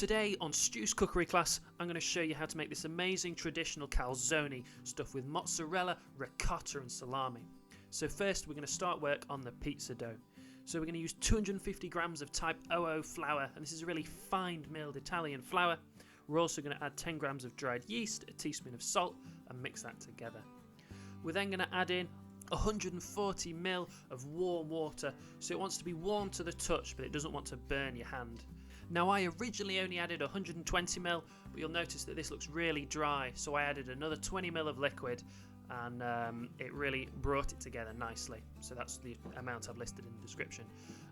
Today on Stu's Cookery Class, I'm going to show you how to make this amazing traditional calzone stuffed with mozzarella, ricotta and salami. So first we're going to start work on the pizza dough. So we're going to use 250 grams of type 00 flour, and this is a really fine milled Italian flour. We're also going to add 10 grams of dried yeast, a teaspoon of salt, and mix that together. We're then going to add in 140 ml of warm water, so it wants to be warm to the touch but it doesn't want to burn your hand. Now I originally only added 120 ml, but you'll notice that this looks really dry, so I added another 20 ml of liquid, and it really brought it together nicely. So that's the amount I've listed in the description.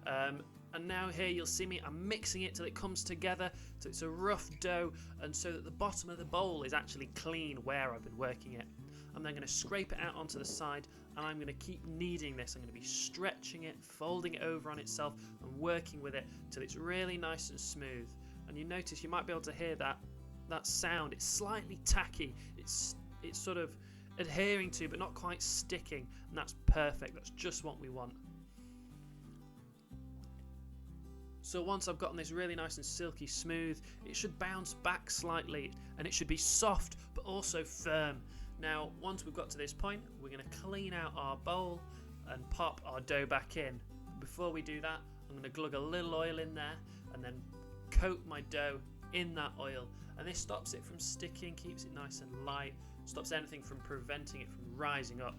And now here you'll see me, I'm mixing it till it comes together, so it's a rough dough, and so that the bottom of the bowl is actually clean where I've been working it. I'm then going to scrape it out onto the side, and I'm going to keep kneading this. I'm going to be stretching it, folding it over on itself and working with it till it's really nice and smooth. And you notice you might be able to hear that sound. It's slightly tacky, it's sort of adhering to but not quite sticking, and that's perfect. That's just what we want. So once I've gotten this really nice and silky smooth, it should bounce back slightly and it should be soft but also firm. Now once we've got to this point, we're going to clean out our bowl and pop our dough back in. Before we do that, I'm going to glug a little oil in there and then coat my dough in that oil, and this stops it from sticking, keeps it nice and light, stops anything from preventing it from rising up.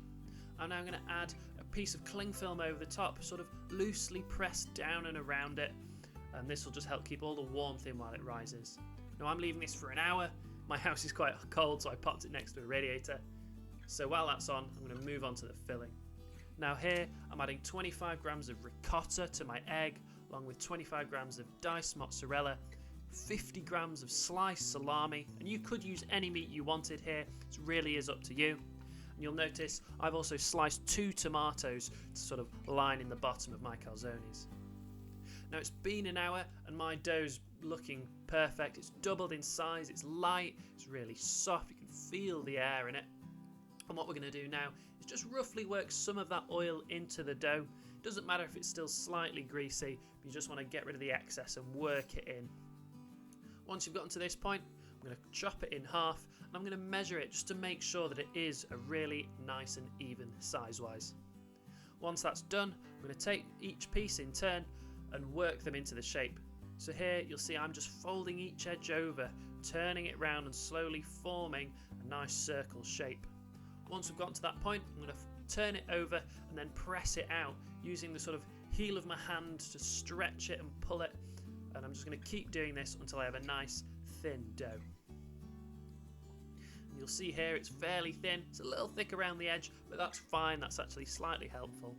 I'm now going to add a piece of cling film over the top, sort of loosely pressed down and around it, and this will just help keep all the warmth in while it rises. Now I'm leaving this for an hour. My house is quite cold, so I popped it next to a radiator. So while that's on, I'm going to move on to the filling. Now here I'm adding 25 grams of ricotta to my egg, along with 25 grams of diced mozzarella, 50 grams of sliced salami, and you could use any meat you wanted here, it really is up to you. And you'll notice I've also sliced 2 tomatoes to sort of line in the bottom of my calzones. Now it's been an hour and my dough's looking perfect. It's doubled in size, it's light, it's really soft, you can feel the air in it. And what we're going to do now is just roughly work some of that oil into the dough. It doesn't matter if it's still slightly greasy, but you just want to get rid of the excess and work it in. Once you've gotten to this point, I'm going to chop it in half and I'm going to measure it just to make sure that it is a really nice and even size-wise. Once that's done, I'm going to take each piece in turn and work them into the shape. So here you'll see I'm just folding each edge over, turning it round and slowly forming a nice circle shape. Once we've gotten to that point, I'm going to turn it over and then press it out using the sort of heel of my hand to stretch it and pull it. And I'm just going to keep doing this until I have a nice thin dough. And you'll see here it's fairly thin, it's a little thick around the edge, but that's fine, that's actually slightly helpful.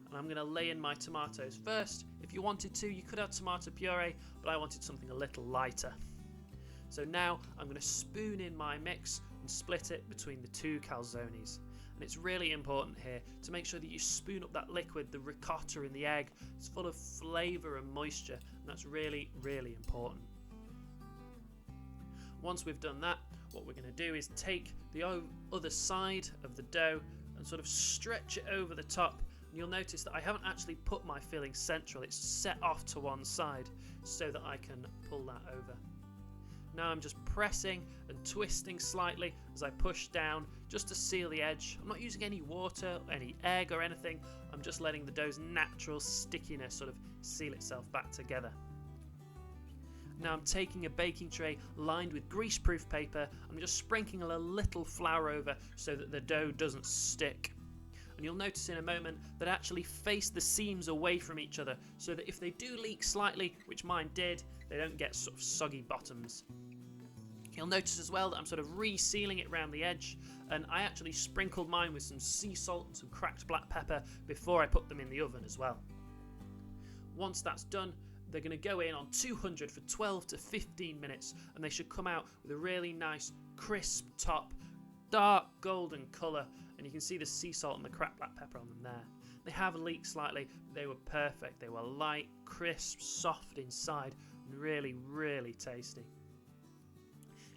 And I'm going to lay in my tomatoes first. If you wanted to, you could add tomato puree, but I wanted something a little lighter. So now I'm going to spoon in my mix and split it between the 2 calzones. And it's really important here to make sure that you spoon up that liquid, the ricotta in the egg. It's full of flavour and moisture, and that's really, really important. Once we've done that, what we're going to do is take the other side of the dough and sort of stretch it over the top. And you'll notice that I haven't actually put my filling central, it's set off to one side so that I can pull that over. Now I'm just pressing and twisting slightly as I push down just to seal the edge. I'm not using any water, any egg or anything, I'm just letting the dough's natural stickiness sort of seal itself back together. Now I'm taking a baking tray lined with grease-proof paper, I'm just sprinkling a little flour over so that the dough doesn't stick. And you'll notice in a moment that I actually face the seams away from each other so that if they do leak slightly, which mine did, they don't get sort of soggy bottoms. You'll notice as well that I'm sort of resealing it around the edge, and I actually sprinkled mine with some sea salt and some cracked black pepper before I put them in the oven as well. Once that's done, they're going to go in on 200 for 12 to 15 minutes, and they should come out with a really nice crisp top, dark golden colour, and you can see the sea salt and the cracked black pepper on them there. They have leaked slightly, but they were perfect. They were light, crisp, soft inside, and really, really tasty.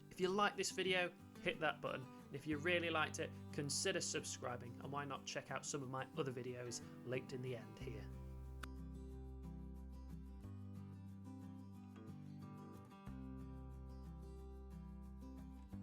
If you like this video, hit that button, and if you really liked it, consider subscribing, and why not check out some of my other videos linked in the end here.